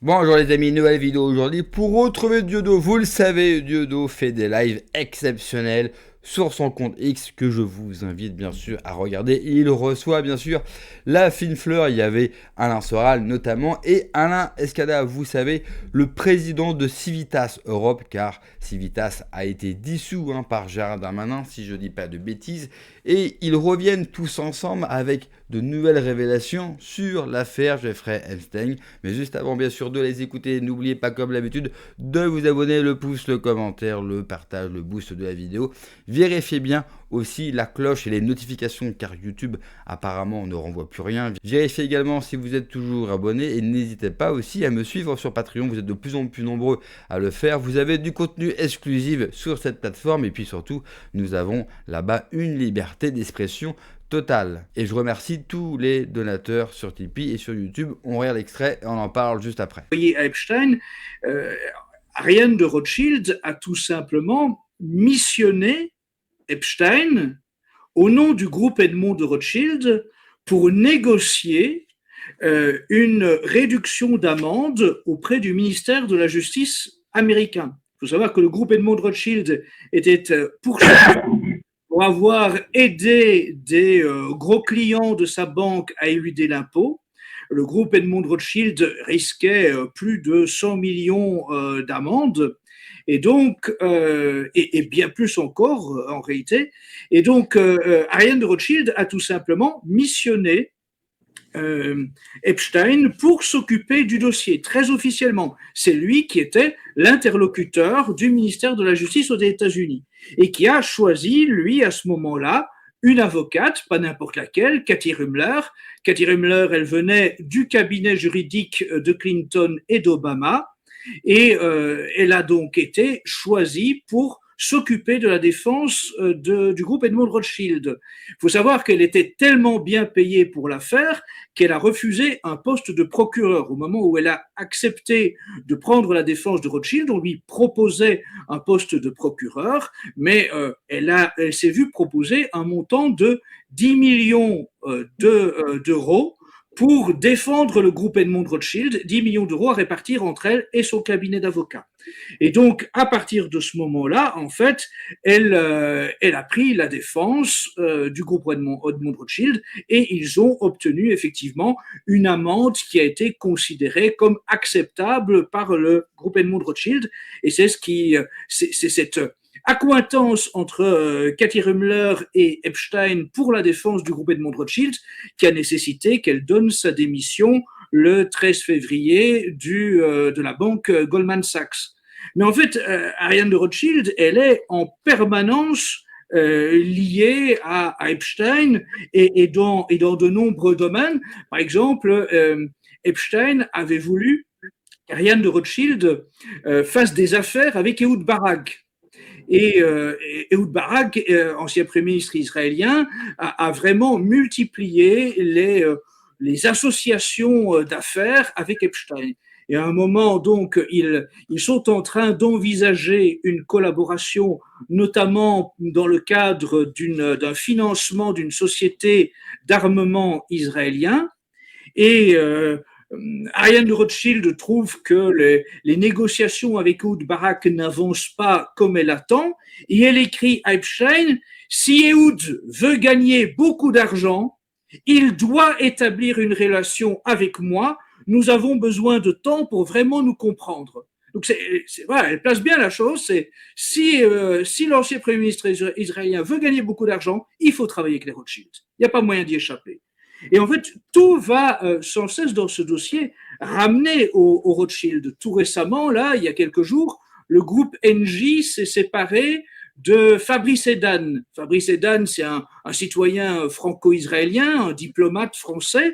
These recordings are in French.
Bonjour les amis, nouvelle vidéo aujourd'hui pour retrouver Diodo. Vous le savez, Diodo fait des lives exceptionnels sur son compte X que je vous invite bien sûr à regarder. Il reçoit bien sûr la fine fleur, il y avait Alain Soral notamment et Alain Escada, vous savez, le président de Civitas Europe, car Civitas a été dissous par Gérard Darmanin si je dis pas de bêtises, et ils reviennent tous ensemble avec de nouvelles révélations sur l'affaire Jeffrey Epstein. Mais juste avant bien sûr de les écouter, n'oubliez pas comme d'habitude de vous abonner, le pouce, le commentaire, le partage, le boost de la vidéo. Vérifiez bien aussi la cloche et les notifications car YouTube apparemment ne renvoie plus rien. Vérifiez également si vous êtes toujours abonné et n'hésitez pas aussi à me suivre sur Patreon, vous êtes de plus en plus nombreux à le faire. Vous avez du contenu exclusif sur cette plateforme et puis surtout nous avons là-bas une liberté d'expression totale. Et je remercie tous les donateurs sur Tipeee et sur YouTube. On regarde l'extrait et on en parle juste après. Voyez, à Epstein, Ariane de Rothschild a tout simplement missionné Epstein au nom du groupe Edmond de Rothschild pour négocier une réduction d'amende auprès du ministère de la Justice américain. Il faut savoir que le groupe Edmond de Rothschild était poursuivi pour avoir aidé des gros clients de sa banque à éluder l'impôt. Le groupe Edmond de Rothschild risquait plus de 100 millions d'amende et donc et bien plus encore en réalité. Et donc Ariane de Rothschild a tout simplement missionné Epstein pour s'occuper du dossier, très officiellement. C'est lui qui était l'interlocuteur du ministère de la Justice aux États-Unis et qui a choisi, lui, à ce moment-là, une avocate, pas n'importe laquelle, Cathy Ruemmler. Cathy Ruemmler, elle venait du cabinet juridique de Clinton et d'Obama et elle a donc été choisie pour s'occuper de la défense du groupe Edmond Rothschild. Il faut savoir qu'elle était tellement bien payée pour l'affaire qu'elle a refusé un poste de procureur. Au moment où elle a accepté de prendre la défense de Rothschild, on lui proposait un poste de procureur, mais elle s'est vue proposer un montant de 10 millions d'euros pour défendre le groupe Edmond Rothschild, 10 millions d'euros à répartir entre elle et son cabinet d'avocats. Et donc, à partir de ce moment-là, en fait, elle a pris la défense du groupe Edmond Rothschild et ils ont obtenu effectivement une amende qui a été considérée comme acceptable par le groupe Edmond Rothschild. Et c'est cette accointance entre Cathy Ruemmler et Epstein pour la défense du groupe Edmond Rothschild qui a nécessité qu'elle donne sa démission le 13 février de la banque Goldman Sachs. Mais en fait, Ariane de Rothschild, elle est en permanence liée à Epstein et dans de nombreux domaines. Par exemple, Epstein avait voulu qu'Ariane de Rothschild fasse des affaires avec Ehud Barak. Et Ehud Barak, ancien premier ministre israélien, a vraiment multiplié les associations d'affaires avec Epstein. Et à un moment, donc, ils sont en train d'envisager une collaboration, notamment dans le cadre d'un financement d'une société d'armement israélien. Et Ariane de Rothschild trouve que les négociations avec Ehud Barak n'avancent pas comme elle attend, et elle écrit à Epstein, si Ehud veut gagner beaucoup d'argent, il doit établir une relation avec moi, nous avons besoin de temps pour vraiment nous comprendre. Donc voilà, elle place bien la chose, c'est si l'ancien Premier ministre israélien veut gagner beaucoup d'argent, il faut travailler avec les Rothschild. Il n'y a pas moyen d'y échapper. Et en fait, tout va sans cesse dans ce dossier ramener au Rothschild. Tout récemment, là, il y a quelques jours, le groupe Engie s'est séparé de Fabrice Edan. Fabrice Edan, c'est un citoyen franco-israélien, un diplomate français.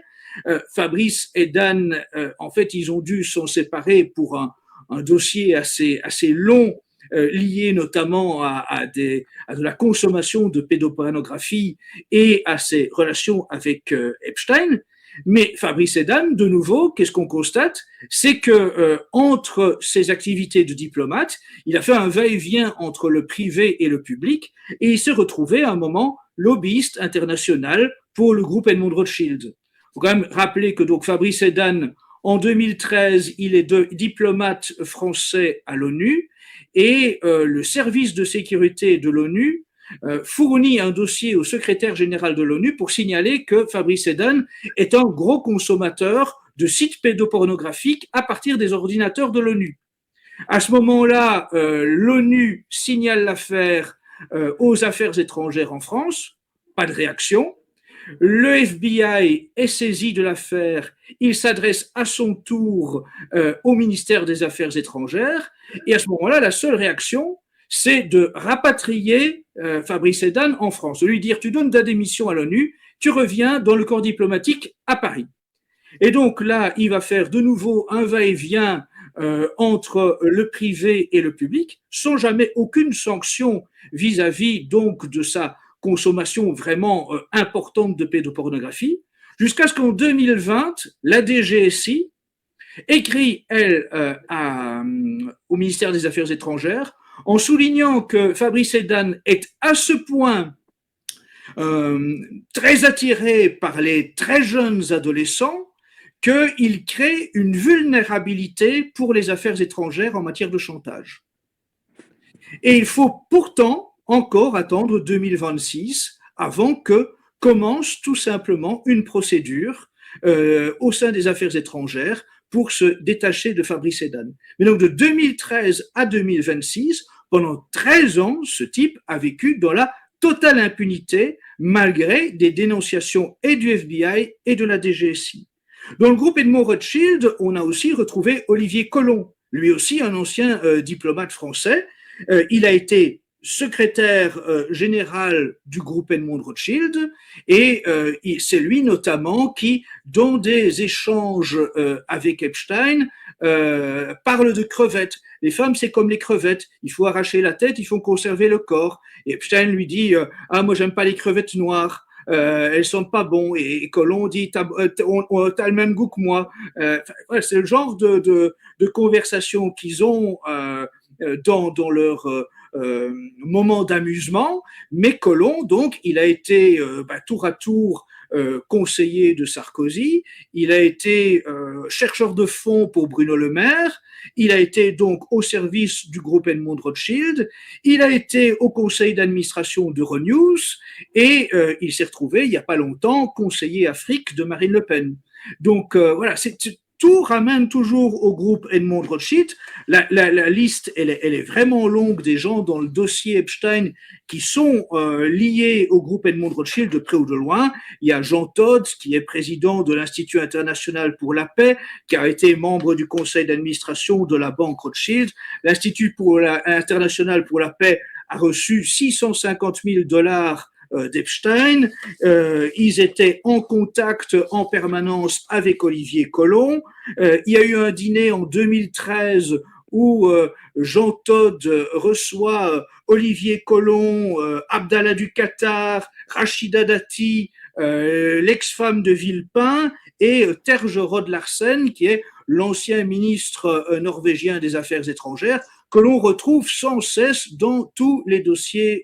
Fabrice Edan, en fait, ils ont dû s'en séparer pour un dossier assez long, lié notamment à de la consommation de pédopornographie et à ses relations avec Epstein. Mais Fabrice Edan, de nouveau, qu'est-ce qu'on constate? C'est que entre ses activités de diplomate, il a fait un va-et-vient entre le privé et le public, et il s'est retrouvé à un moment lobbyiste international pour le groupe Edmond Rothschild. Il faut quand même rappeler que donc Fabrice Edan, En 2013, il est diplomate français à l'ONU et le service de sécurité de l'ONU fournit un dossier au secrétaire général de l'ONU pour signaler que Fabrice Eden est un gros consommateur de sites pédopornographiques à partir des ordinateurs de l'ONU. À ce moment-là, l'ONU signale l'affaire aux affaires étrangères en France, pas de réaction. Le FBI est saisi de l'affaire, il s'adresse à son tour au ministère des Affaires étrangères, et à ce moment-là, la seule réaction, c'est de rapatrier Fabrice Eden en France, de lui dire tu donnes ta démission à l'ONU, tu reviens dans le corps diplomatique à Paris. Et donc là, il va faire de nouveau un va-et-vient entre le privé et le public, sans jamais aucune sanction vis-à-vis donc de sa consommation vraiment importante de pédopornographie, jusqu'à ce qu'en 2020, la DGSI écrit, elle, au ministère des Affaires étrangères, en soulignant que Fabrice Eden est à ce point très attiré par les très jeunes adolescents qu'il crée une vulnérabilité pour les affaires étrangères en matière de chantage. Et il faut pourtant encore attendre 2026 avant que commence tout simplement une procédure au sein des affaires étrangères pour se détacher de Fabrice Eden. Mais donc de 2013 à 2026, pendant 13 ans, ce type a vécu dans la totale impunité malgré des dénonciations et du FBI et de la DGSI. Dans le groupe Edmond Rothschild, on a aussi retrouvé Olivier Colomb, lui aussi un ancien diplomate français. Il a été secrétaire général du groupe Edmond Rothschild et c'est lui notamment qui, dans des échanges avec Epstein, parle de crevettes. Les femmes, c'est comme les crevettes. Il faut arracher la tête, il faut conserver le corps. Et Epstein lui dit ah, moi, j'aime pas les crevettes noires. Elles sont pas bon. Et Colomb dit t'as le même goût que moi. C'est le genre de conversation qu'ils ont dans leur moment d'amusement. Mais Colomb, donc, il a été tour à tour conseiller de Sarkozy, il a été chercheur de fonds pour Bruno Le Maire, il a été donc au service du groupe Edmond Rothschild, il a été au conseil d'administration d'Euronews et il s'est retrouvé il n'y a pas longtemps conseiller Afrique de Marine Le Pen. Donc voilà, tout ramène toujours au groupe Edmond Rothschild. La liste, elle est vraiment longue des gens dans le dossier Epstein qui sont liés au groupe Edmond Rothschild de près ou de loin. Il y a Jean Todt, qui est président de l'Institut international pour la paix, qui a été membre du conseil d'administration de la banque Rothschild. L'Institut international pour la paix a reçu 650 000 $ d'Epstein. Ils étaient en contact en permanence avec Olivier Colomb. Il y a eu un dîner en 2013 où Jean Todt reçoit Olivier Colomb, Abdallah du Qatar, Rachida Dati, l'ex-femme de Villepin et Terje Rod Larsen, qui est l'ancien ministre norvégien des Affaires étrangères, que l'on retrouve sans cesse dans tous les dossiers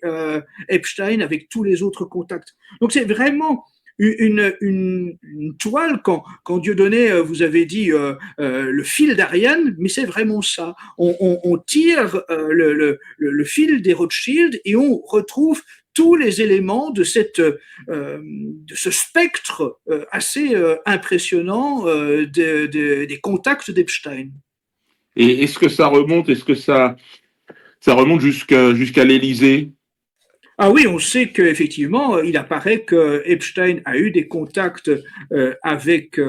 Epstein avec tous les autres contacts. Donc c'est vraiment une toile quand Dieudonné vous avez dit le fil d'Ariane, mais c'est vraiment ça. On tire le fil des Rothschild et on retrouve tous les éléments de ce spectre assez impressionnant des contacts d'Epstein. Et est-ce que ça remonte jusqu'à l'Élysée? Ah oui, on sait qu'effectivement, il apparaît que Epstein a eu des contacts avec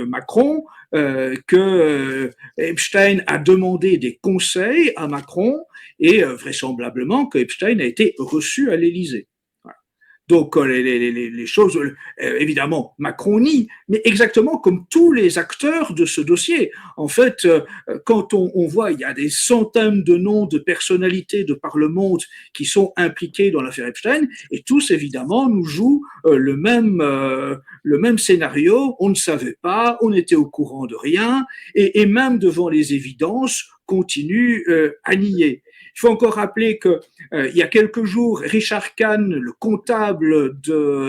Macron, que Epstein a demandé des conseils à Macron et vraisemblablement que Epstein a été reçu à l'Élysée. Donc les choses, évidemment, Macron nie, mais exactement comme tous les acteurs de ce dossier. En fait, quand on voit, il y a des centaines de noms de personnalités de par le monde qui sont impliqués dans l'affaire Epstein, et tous, évidemment, nous jouent le même scénario. On ne savait pas, on était au courant de rien, et même devant les évidences, continuent à nier. Il faut encore rappeler que il y a quelques jours, Richard Kahn, le comptable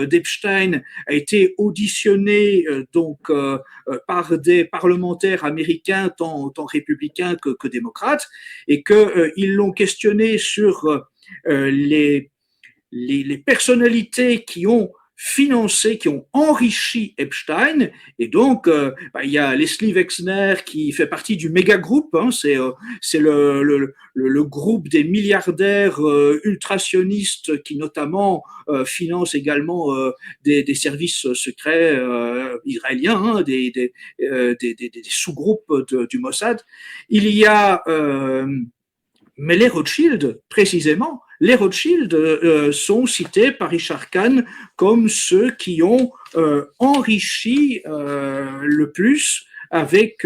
d'Epstein, a été auditionné par des parlementaires américains, tant républicains que démocrates, et qu'ils l'ont questionné sur les personnalités qui ont financé, qui ont enrichi Epstein. Et donc, il y a Leslie Wexner qui fait partie du méga groupe. C'est le groupe des milliardaires ultrasionistes qui notamment finance également des services secrets israéliens, des sous-groupes du Mossad. Il y a mais les Rothschild, précisément, les Rothschild sont cités par Richard Kahn comme ceux qui ont enrichi le plus avec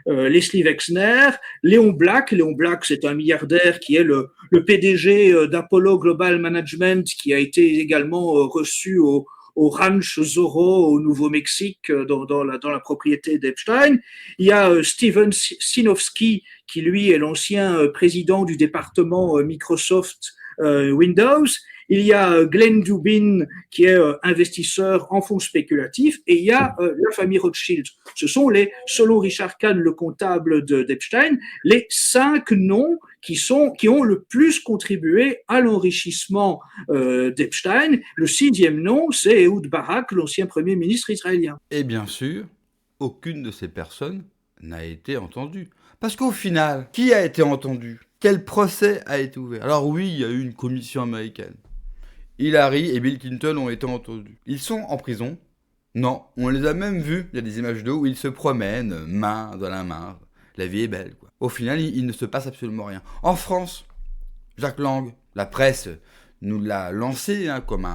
Leslie Wexner, Léon Black. Léon Black, c'est un milliardaire qui est le PDG d'Apollo Global Management, qui a été également reçu au Ranch Zorro au Nouveau-Mexique dans la propriété d'Epstein. Il y a Steven Sinofsky qui lui est l'ancien président du département Microsoft Windows. Il y a Glenn Dubin qui est investisseur en fonds spéculatifs, et il y a la famille Rothschild. Ce sont selon Richard Kahn, le comptable d'Epstein, les 5 noms qui ont le plus contribué à l'enrichissement d'Epstein. Le 6e nom, c'est Ehud Barak, l'ancien premier ministre israélien. Et bien sûr, aucune de ces personnes n'a été entendue. Parce qu'au final, qui a été entendu? Quel procès a été ouvert? Alors oui, il y a eu une commission américaine. Hillary et Bill Clinton ont été entendus. Ils sont en prison? Non, on les a même vus. Il y a des images d'eux où ils se promènent, main dans la main. La vie est belle, quoi. Au final, il ne se passe absolument rien. En France, Jacques Lang, la presse nous l'a lancé, comme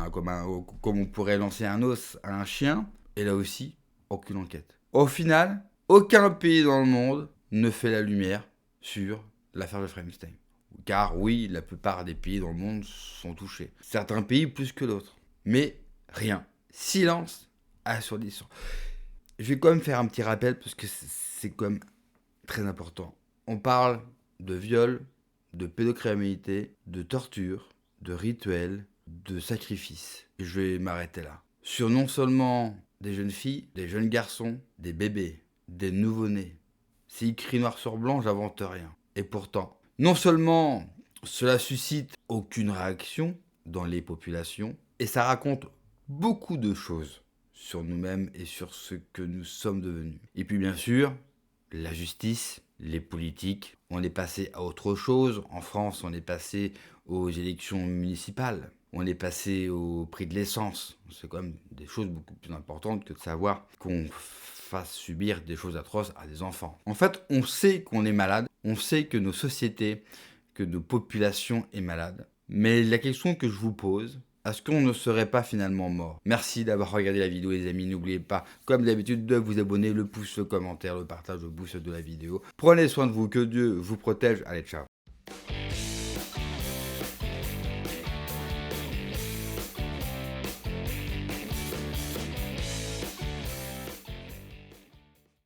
on pourrait lancer un os à un chien. Et là aussi, aucune enquête. Au final, aucun pays dans le monde ne fait la lumière sur l'affaire de Weinstein. Car oui, la plupart des pays dans le monde sont touchés. Certains pays plus que d'autres. Mais rien. Silence assourdissant. Je vais quand même faire un petit rappel parce que c'est quand même très important. On parle de viol, de pédocriminalité, de torture, de rituels, de sacrifices. Et je vais m'arrêter là. Sur non seulement des jeunes filles, des jeunes garçons, des bébés, des nouveau-nés. C'est écrit noir sur blanc, j'invente rien. Et pourtant, non seulement cela suscite aucune réaction dans les populations, et ça raconte beaucoup de choses sur nous-mêmes et sur ce que nous sommes devenus. Et puis bien sûr, la justice, les politiques, on est passé à autre chose. En France, on est passé aux élections municipales, on est passé au prix de l'essence. C'est quand même des choses beaucoup plus importantes que de savoir qu'on fasse subir des choses atroces à des enfants. En fait, on sait qu'on est malade, on sait que nos sociétés, que nos populations est malade. Mais la question que je vous pose, est-ce qu'on ne serait pas finalement mort? Merci d'avoir regardé la vidéo les amis, n'oubliez pas, comme d'habitude, de vous abonner, le pouce, le commentaire, le partage, le boost de la vidéo. Prenez soin de vous, que Dieu vous protège, allez ciao.